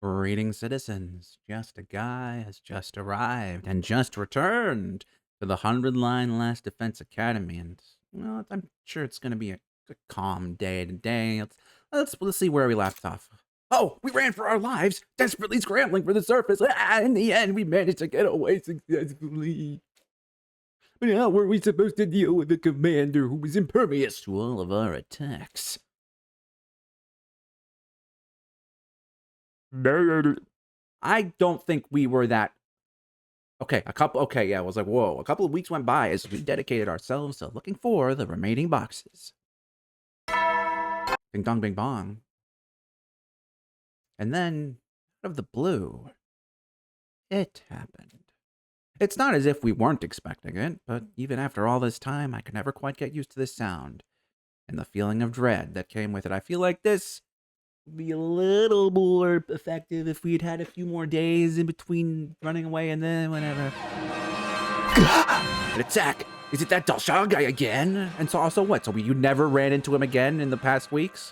Greetings, citizens. Justiguy has just arrived and just returned to the 100-line Last Defense Academy, and well, I'm sure it's going to be a calm day today. Let's see where we left off. Oh, we ran for our lives, desperately scrambling for the surface. In the end, we managed to get away successfully. But how were we supposed to deal with a commander who was impervious to all of our attacks? I don't think we were that. Okay, yeah, I was like, whoa. A couple of weeks went by as we dedicated ourselves to looking for the remaining boxes. Ding dong, bing bong. And then, out of the blue, it happened. It's not as if we weren't expecting it, but even after all this time, I could never quite get used to this sound and the feeling of dread that came with it. I feel like this would be a little more effective if we'd had a few more days in between running away and then whatever. An attack! Is it that Dalshal guy again? And so also what? So you never ran into him again in the past weeks?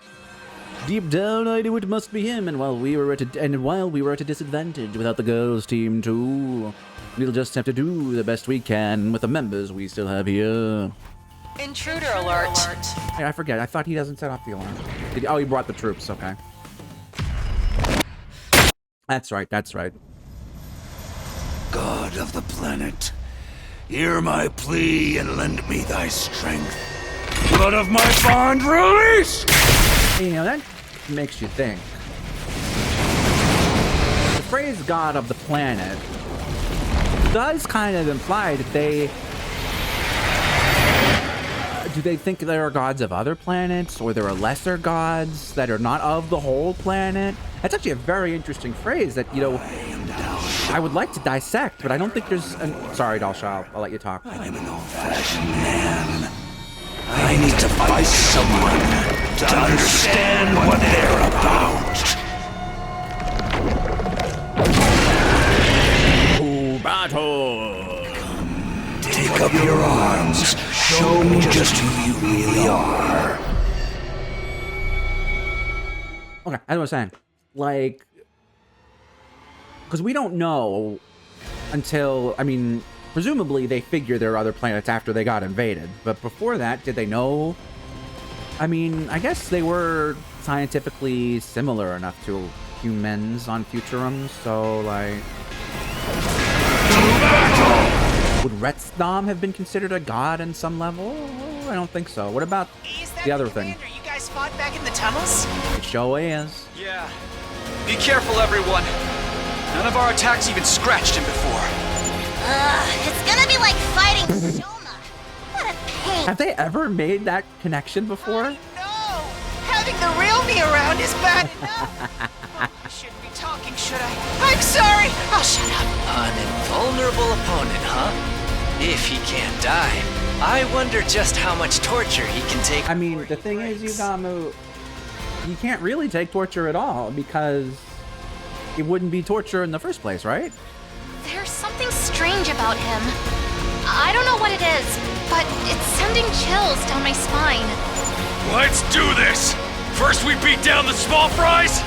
Deep down, I knew it must be him, and while we were at a disadvantage without the girls' team too, we'll just have to do the best we can with the members we still have here. Intruder alert. Hey, I forget. I thought he doesn't set off the alarm. Oh, he brought the troops. Okay. That's right. That's right. God of the planet, hear my plea and lend me thy strength. Blood of my bond, release! You know, that makes you think. The phrase God of the planet does kind of imply that do they think there are gods of other planets, or there are lesser gods that are not of the whole planet? That's actually a very interesting phrase that, you know, I would like to dissect, but I don't think there's Sorry, Dalshal, I'll let you talk. I'm an old-fashioned man. I need to fight someone to understand what they're about. To battle! Take up your arms. Show me just who you really are. Okay, as I was saying, like, because we don't know until, I mean, presumably they figure there are other planets after they got invaded. But before that, did they know? I mean, I guess they were scientifically similar enough to humans on Futurum, so, like... Would Retsdom have been considered a god in some level? I don't think so. What about the other thing? You guys fought back in the tunnels? It sure is. Yeah. Be careful, everyone. None of our attacks even scratched him before. It's gonna be like fighting Shoma. What a pain. Have they ever made that connection before? No! Having the real me around is bad enough. I shouldn't be talking, should I? I'm sorry! I'll shut up. An invulnerable opponent, huh? If he can't die, I wonder just how much torture he can take. I mean, the thing is, Yugamu, you can't really take torture at all because it wouldn't be torture in the first place, right? There's something strange about him. I don't know what it is, but it's sending chills down my spine. Let's do this! First we beat down the small fries,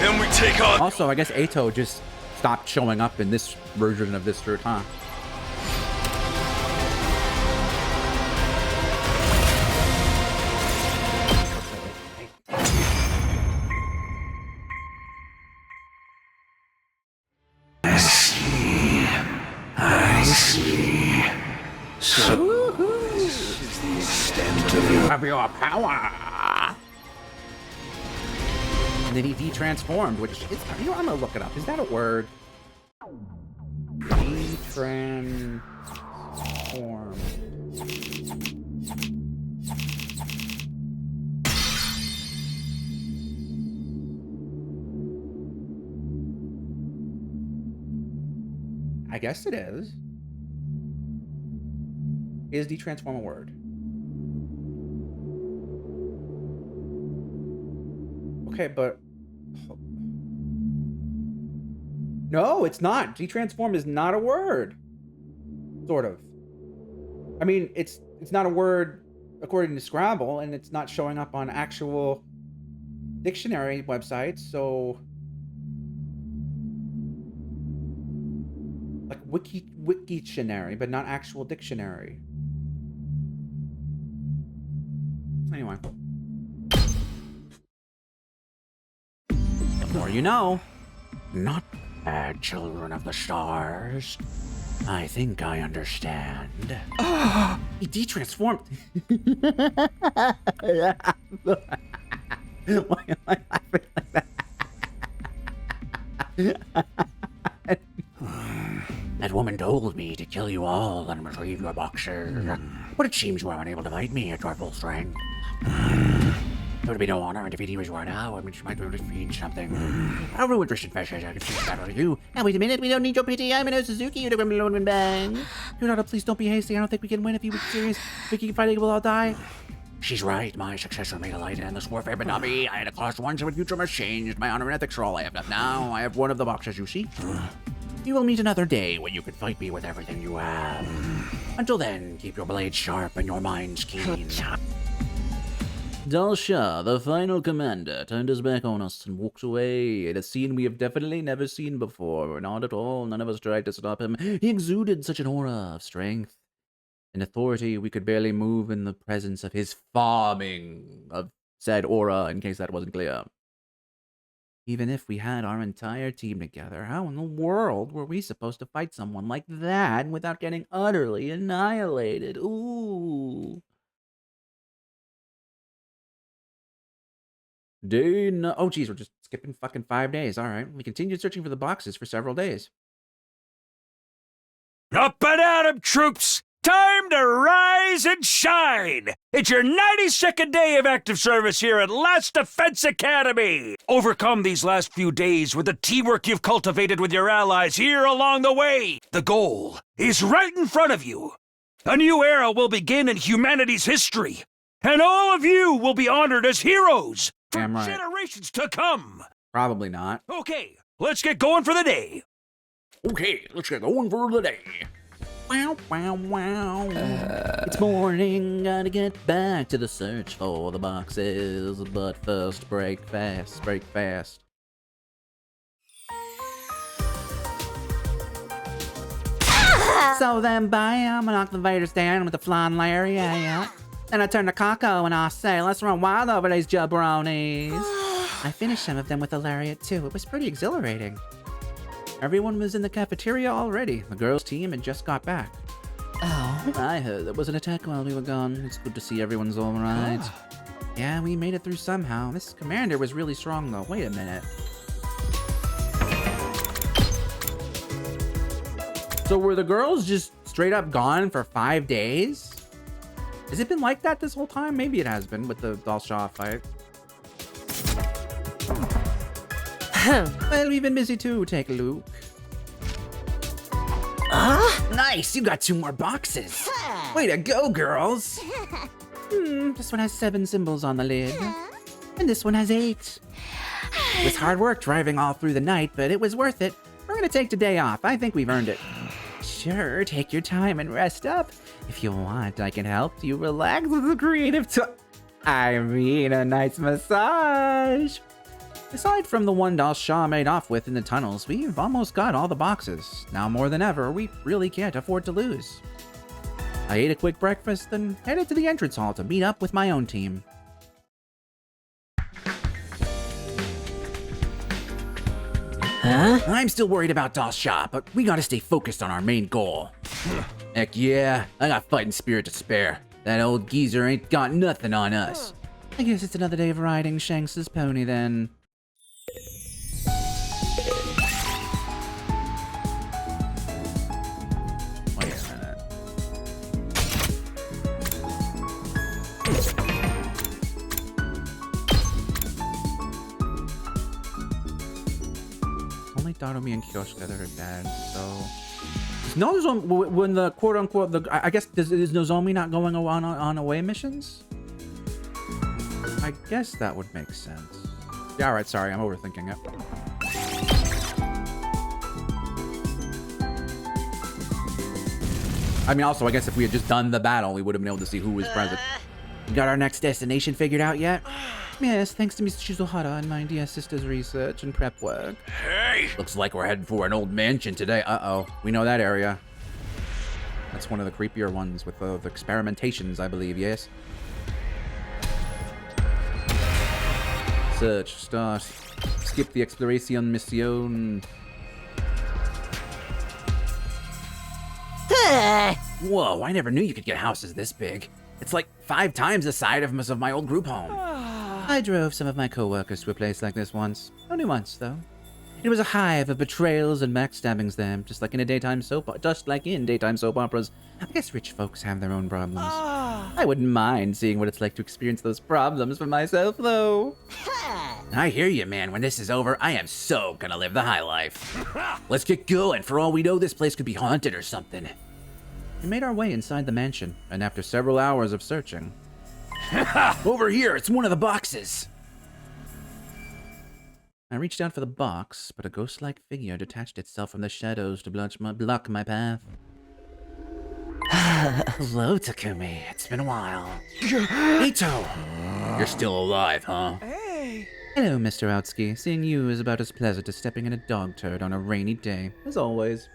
then we take on... Also, I guess Ato just stopped showing up in this version of this route, huh? I see. So, this is the extent of Your power! And then he de-transformed, which is, you know, I'm gonna look it up. Is that a word? De-transform. I guess it is. Is de-transform a word? Okay, but... No, it's not. De-transform is not a word. Sort of. I mean, it's not a word according to Scrabble, and it's not showing up on actual dictionary websites, so... Wiktionary, but not actual dictionary. Anyway. The more you know. Not bad, children of the stars. I think I understand. He de-transformed. Why am I laughing like that? That woman told me to kill you all and retrieve your boxers. But it seems you are unable to fight me at your full strength. There would be no honor in defeating you as you are now. I mean, you might be able to feed something. I'll ruin Tristan Fishes. I can choose that over you. Now, wait a minute. We don't need your pity. I'm an Suzuki. You're the Gremlin Bang. Yonata, please don't be hasty. I don't think we can win if you were serious. If we keep fighting, we'll all die. She's right. My successor made a light in this warfare, but not me. I had a cost once, and future must change. My honor and ethics are all I have left now. I have one of the boxes, you see. You will meet another day when you can fight me with everything you have. Until then, keep your blades sharp and your minds keen. Dal Shah, the final commander, turned his back on us and walked away. In a scene we have definitely never seen before. Not at all. None of us tried to stop him. He exuded such an aura of strength and authority we could barely move in the presence of his farming of said aura, in case that wasn't clear. Even if we had our entire team together, how in the world were we supposed to fight someone like that without getting utterly annihilated? Ooh. Oh, geez, we're just skipping fucking 5 days. All right. We continued searching for the boxes for several days. Up and at 'em, troops! Time to rise and shine! It's your 92nd day of active service here at Last Defense Academy! Overcome these last few days with the teamwork you've cultivated with your allies here along the way! The goal is right in front of you! A new era will begin in humanity's history, and all of you will be honored as heroes for Damn right. generations to come! Probably not. Okay, let's get going for the day! Okay, let's get going for the day. Wow, wow, wow. It's morning, gotta get back to the search for the boxes. But first, break fast, break fast. So then, bam, I knock the Vader's down with the flying Larry, yeah. Then I turn to Kako and I say, let's run wild over these jabronis. I finished some of them with the lariat too. It was pretty exhilarating. Everyone was in the cafeteria already. The girls' team had just got back. Oh. I heard there was an attack while we were gone. It's good to see everyone's all right. Yeah, we made it through somehow. This commander was really strong though. Wait a minute. So were the girls just straight up gone for 5 days? Has it been like that this whole time? Maybe it has been with the Dal Shah fight. Well, we've been busy too. Take a look. Nice, you got 2 more boxes. Way to go, girls. This one has 7 symbols on the lid. And this one has 8. It was hard work driving all through the night, but it was worth it. We're gonna take today off. I think we've earned it. Sure, take your time and rest up. If you want, I can help you relax with a creative I mean, a nice massage. Aside from the one Dal Shah made off with in the tunnels, we've almost got all the boxes. Now more than ever, we really can't afford to lose. I ate a quick breakfast, then headed to the entrance hall to meet up with my own team. Huh? I'm still worried about Dal Shah, but we gotta stay focused on our main goal. Heck yeah, I got fighting spirit to spare. That old geezer ain't got nothing on us. I guess it's another day of riding Shanks's pony then. Wait a minute. Only Darumi and Kyoshika that are dead, so... Is Nozomi, when the quote-unquote, I guess, is Nozomi not going on away missions? I guess that would make sense. Yeah, alright, sorry, I'm overthinking it. I mean, also, I guess if we had just done the battle, we would have been able to see who was present. We got our next destination figured out yet? Yes, thanks to Miss Shizuhara and my dear sister's research and prep work. Hey! Looks like we're heading for an old mansion today. Uh-oh, we know that area. That's one of the creepier ones with the experimentations, I believe, yes? Search, start. Skip the exploration mission. Whoa, I never knew you could get houses this big. It's like 5 times the size of my old group home. I drove some of my co-workers to a place like this once. Only once, though. It was a hive of betrayals and backstabbings there, just like in daytime soap operas. I guess rich folks have their own problems. I wouldn't mind seeing what it's like to experience those problems for myself, though. I hear you, man. When this is over, I am so gonna live the high life. Let's get going. For all we know, this place could be haunted or something. We made our way inside the mansion, and after several hours of searching... Over here, it's one of the boxes. I reached out for the box, but a ghost-like figure detached itself from the shadows to block my path. Hello, Takumi. It's been a while. Ito! You're still alive, huh? Hello, Mr. Outsky. Seeing you is about as pleasant as stepping in a dog turd on a rainy day, as always.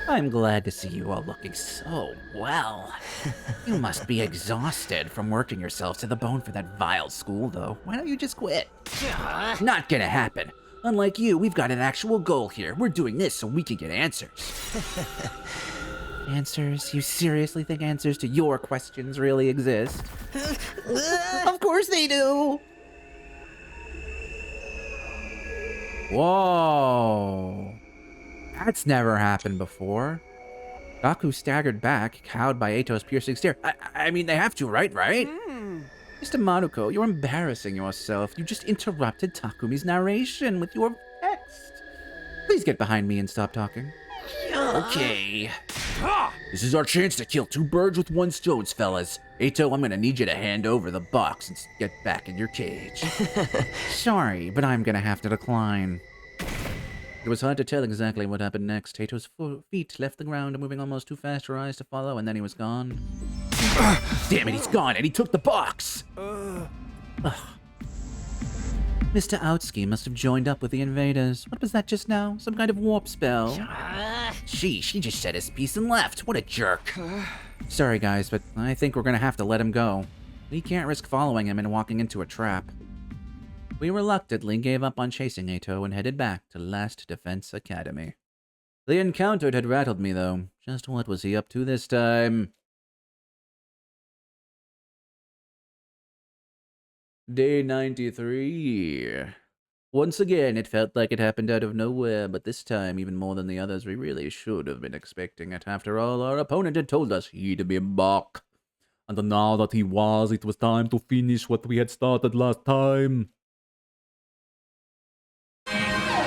I'm glad to see you all looking so well. You must be exhausted from working yourself to the bone for that vile school, though. Why don't you just quit? Not gonna happen. Unlike you, we've got an actual goal here. We're doing this so we can get answers. Answers? You seriously think answers to your questions really exist? Of course they do! Whoa. That's never happened before. Gaku staggered back, cowed by Eito's piercing stare. I mean, they have to, right? Mr. Maruko, you're embarrassing yourself. You just interrupted Takumi's narration with your text. Please get behind me and stop talking. Okay. This is our chance to kill 2 birds with 1 stone, fellas. Eito, I'm gonna need you to hand over the box and get back in your cage. Sorry, but I'm gonna have to decline. It was hard to tell exactly what happened next. Eito's feet left the ground, moving almost too fast for our eyes to follow, and then he was gone. Damn it, he's gone, and he took the box! Mr. Outsky must have joined up with the invaders. What was that just now? Some kind of warp spell? She just said his piece and left. What a jerk. Sorry, guys, but I think we're gonna have to let him go. We can't risk following him and walking into a trap. We reluctantly gave up on chasing Eito and headed back to Last Defense Academy. The encounter had rattled me, though. Just what was he up to this time? Day 93. Once again, it felt like it happened out of nowhere, but this time, even more than the others, we really should have been expecting it. After all, our opponent had told us he'd be back. And now that he was, it was time to finish what we had started last time.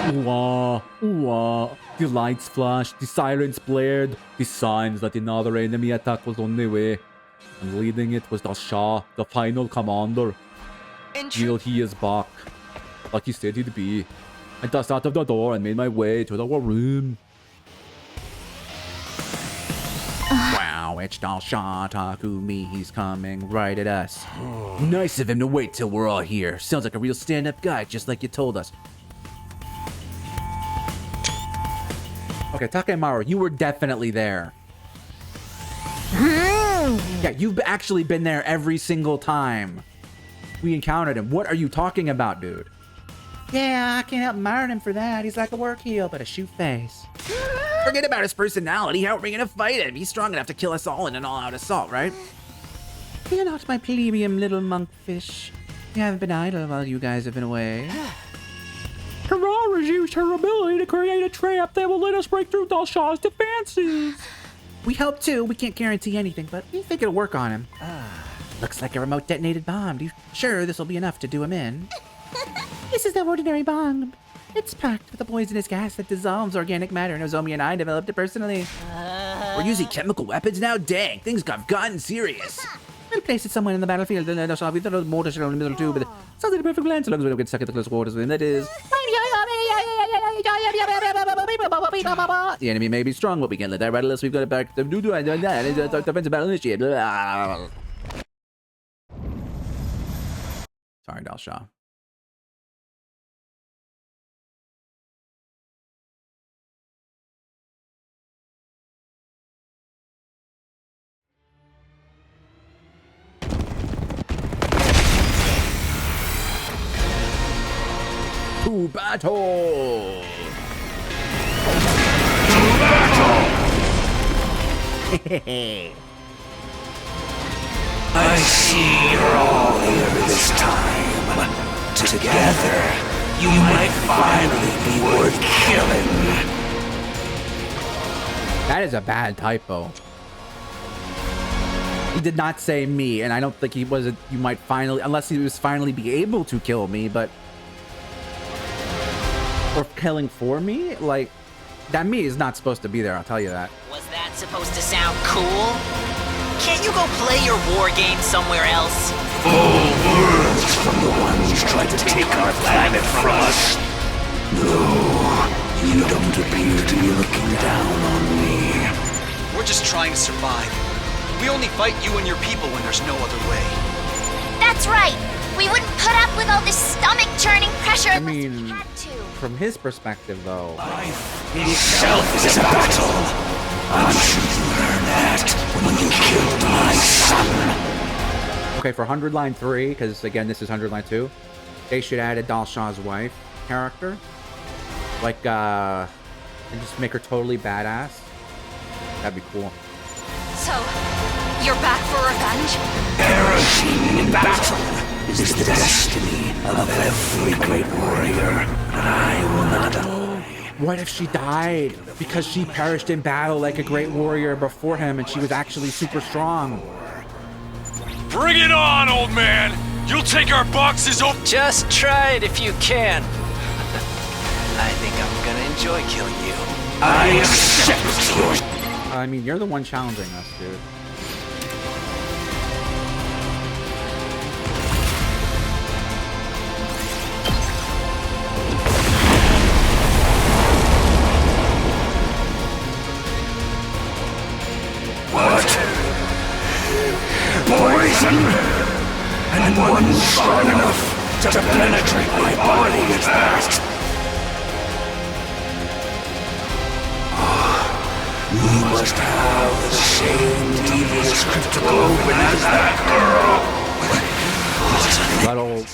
Ooh-ah, ooh-ah. The lights flashed, the sirens blared, the signs that another enemy attack was on the way. And leading it was the Shah, the final commander. Neil, he is back, like he said he'd be. I dust out of the door and made my way to our room. Wow, it's the Shah Takumi, he's coming right at us. Nice of him to wait till we're all here. Sounds like a real stand-up guy, just like you told us. Okay, Takemaru, you were definitely there. Yeah, you've actually been there every single time we encountered him. What are you talking about, dude? Yeah, I can't help admiring him for that. He's like a work heel, but a shoot face. Forget about his personality. How are we gonna fight him? He's strong enough to kill us all in an all-out assault, right? Fear not, my plebeian little monkfish. You haven't been idle while you guys have been away. Karara's used her ability to create a trap that will let us break through Dalshaw's defenses. We hope too. We can't guarantee anything, but we think it'll work on him. Looks like a remote detonated bomb. You sure this will be enough to do him in? This is no ordinary bomb. It's packed with a poisonous gas that dissolves organic matter. Nozomi and I developed it personally. We're using chemical weapons now? Dang, things have gotten serious. We'll place it somewhere in the battlefield, and then I'll the mortar shell in the middle too, but sounds like a perfect plan so long as we don't get stuck at the close quarters with him, that is. The enemy may be strong, but we can't let that rattle us. We've got it back. Defensive battle initiated. Dalsha. To battle! I see you're all here this time. Together, you might finally be worth killing. That is a bad typo. He did not say me, and I don't think he was a, you might finally, unless he was finally be able to kill me, but... Or killing for me? Like, that me is not supposed to be there, I'll tell you that. Was that supposed to sound cool? Can't you go play your war game somewhere else? All words from the ones trying to take our planet from us. No, you don't appear to be looking down on me. We're just trying to survive. We only fight you and your people when there's no other way. That's right. We wouldn't put up with all this stomach-churning pressure I unless we mean, had to. from his perspective, though. Life itself is a battle. I'm sure you learned that when you killed my son. Okay, for 100 line 3, because again, this is 100 line 2, they should add a Dalsha's wife character. Like, and just make her totally badass. That'd be cool. So, you're back for revenge? Perishing in battle is the destiny of every great warrior, but I will not die. What if she died because she perished in battle like a great warrior before him and she was actually super strong? Bring it on, old man! You'll take our boxes over. Just try it if you can. I think I'm gonna enjoy killing you. I accept your... I mean, you're the one challenging us, dude. What? Poison? And one strong enough to penetrate my body at that? You must have the same devious cryptoglobin as that girl. Little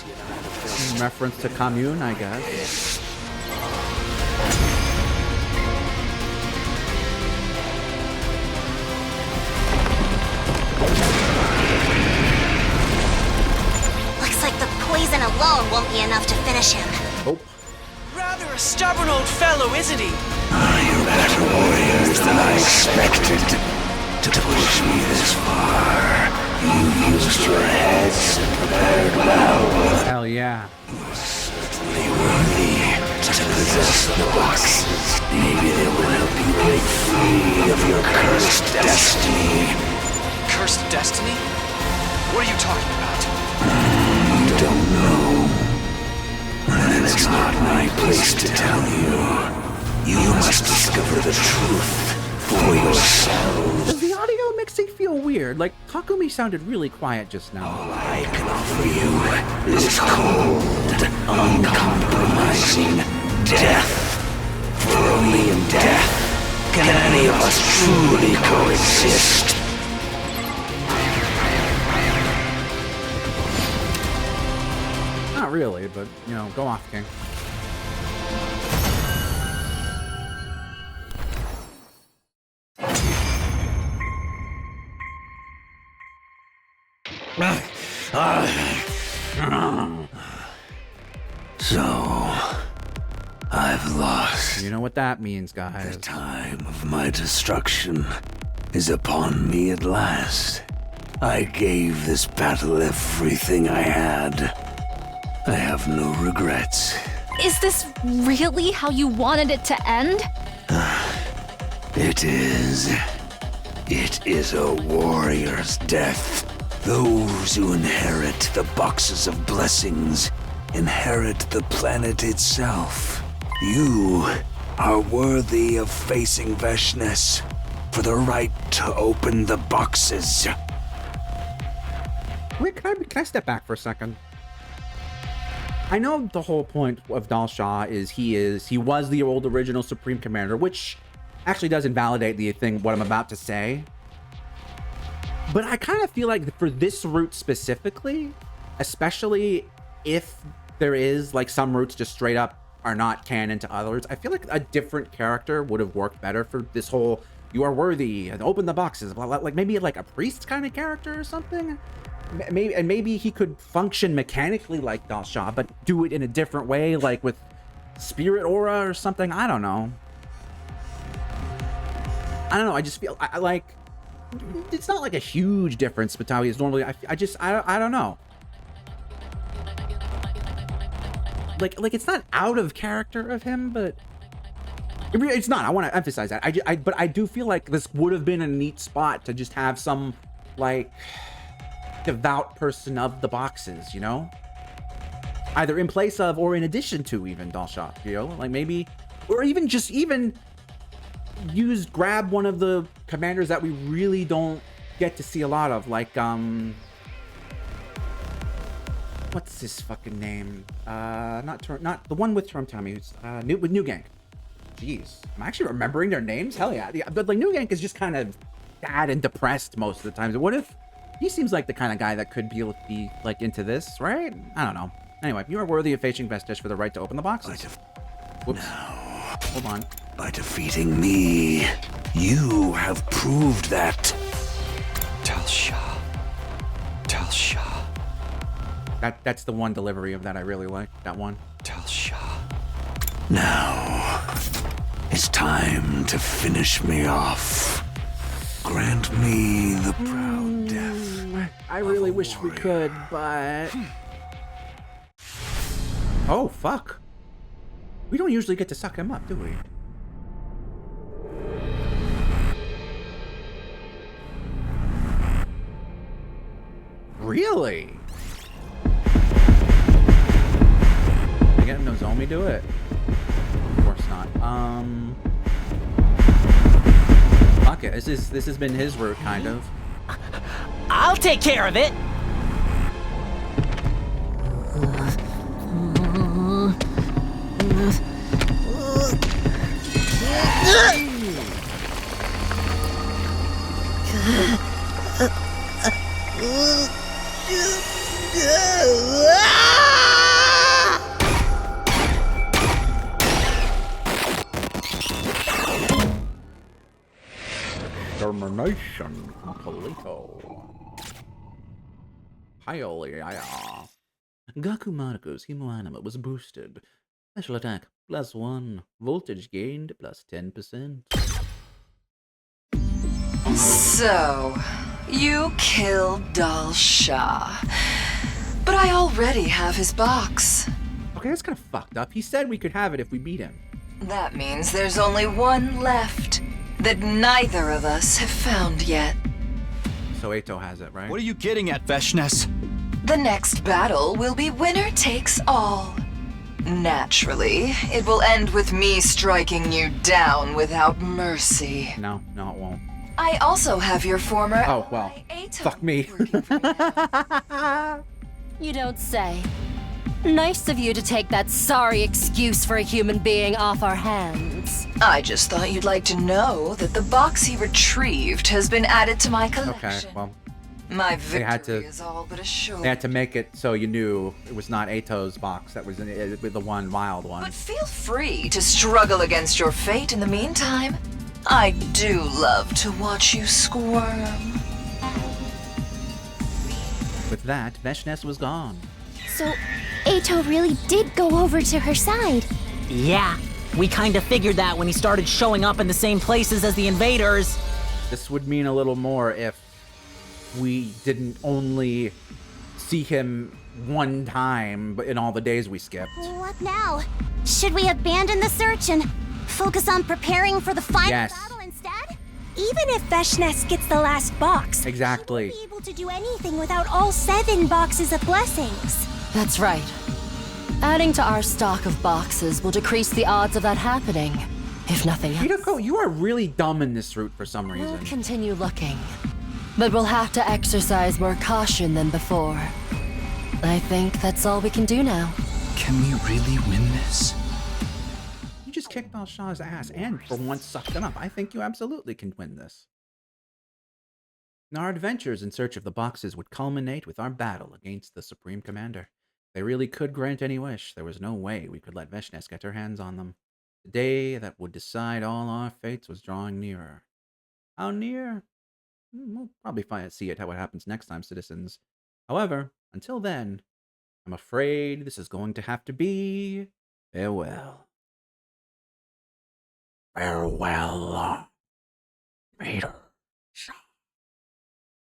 reference to commune, I guess. Looks like the poison alone won't be enough to finish him. Nope. Rather a stubborn old fellow, isn't he? You're better warriors than I expected. To push me this far, you used your heads and prepared well. Hell yeah. You're certainly worthy to possess the boxes. Maybe they will help you break free of your cursed destiny. Cursed destiny? What are you talking about? You don't know. Then it's not my place to tell you. You must discover the truth for yourselves. Does the audio mixing feel weird? Like, Takumi sounded really quiet just now. All I can offer you is cold, uncompromising death. For only in death can any of us truly coexist. Not really, but, you know, go off, King. So, I've lost. You know what that means, The guys. time of my destruction is upon me at last. I gave this battle everything I had. I have no regrets. Is this really how you wanted it to end? It is. It is a warrior's death. Those who inherit the boxes of blessings inherit the planet itself. You are worthy of facing Veshness for the right to open the boxes. Wait, can I step back for a second? I know the whole point of Dalsha is he was the old original Supreme Commander, which actually does invalidate the thing what I'm about to say. But I kind of feel like for this route specifically, especially if there is like some routes just straight up are not canon to others, I feel like a different character would have worked better for this whole you are worthy and open the boxes, like maybe like a priest kind of character or something. Maybe he could function mechanically like Dalsha, but do it in a different way, like with spirit aura or something. I don't know. I just feel I like it's not like a huge difference between how he is normally. I don't know. Like it's not out of character of him, but it's not. I want to emphasize that. But I do feel like this would have been a neat spot to just have some like devout person of the boxes, you know, either in place of or in addition to even Dalsha, you know, like maybe, or even just grab one of the commanders that we really don't get to see a lot of, like what's his fucking name? Not the one with Tummy, with New Gank. Jeez, I'm actually remembering their names. Hell yeah, but like New Gank is just kind of sad and depressed most of the time. What if he seems like the kind of guy that could be like into this, right? I don't know. Anyway, you are worthy of facing Vestish for the right to open the boxes. Whoops. Now, hold on. By defeating me, you have proved that. Dalsha. That's the one delivery of that I really like. That one. Dalsha. Now, it's time to finish me off. Grant me the proud death. I really wish we could, but oh fuck. We don't usually get to suck him up, do we? Really? They get Nozomi do it? Of course not. Fuck it. This has been his route, kind of. I'll take care of it. Termination completo. Highly, Gaku Marco's Hemoanima was boosted. Special attack +1. Voltage gained +10%. So, you killed Dalsha. But I already have his box. Okay, that's kind of fucked up. He said we could have it if we beat him. That means there's only one left that neither of us have found yet. So Eito has it, right? What are you getting at, Veshnes? The next battle will be winner takes all. Naturally, it will end with me striking you down without mercy. No, it won't. I also have your former Oh, well. ally, Eito, Fuck me. working for me. You don't say. Nice of you to take that sorry excuse for a human being off our hands. I just thought you'd like to know that the box he retrieved has been added to my collection. Okay, well, My they victory had to. is all but assured. They had to make it so you knew it was not Eito's box that was in it, with the one wild one. But feel free to struggle against your fate in the meantime. I do love to watch you squirm. With that, Veshnes was gone. So, Eito really did go over to her side. Yeah, we kinda figured that when he started showing up in the same places as the invaders. This would mean a little more if we didn't only see him one time but in all the days we skipped. What now? Should we abandon the search and focus on preparing for the final Yes. battle instead? Even if Veshnes gets the last box, Exactly. she won't be able to do anything without all 7 boxes of blessings. That's right. Adding to our stock of boxes will decrease the odds of that happening, if nothing else. Hideko, you are really dumb in this route for some We'll reason. continue looking, but we'll have to exercise more caution than before. I think that's all we can do now. Can we really win this? You just kicked all Shaw's ass and for once sucked him up. I think you absolutely can win this. Our adventures in search of the boxes would culminate with our battle against the Supreme Commander. They really could grant any wish. There was no way we could let Veshnes get her hands on them. The day that would decide all our fates was drawing nearer. How near? We'll probably see it how it happens next time, citizens. However, until then, I'm afraid this is going to have to be farewell. Farewell, Vader.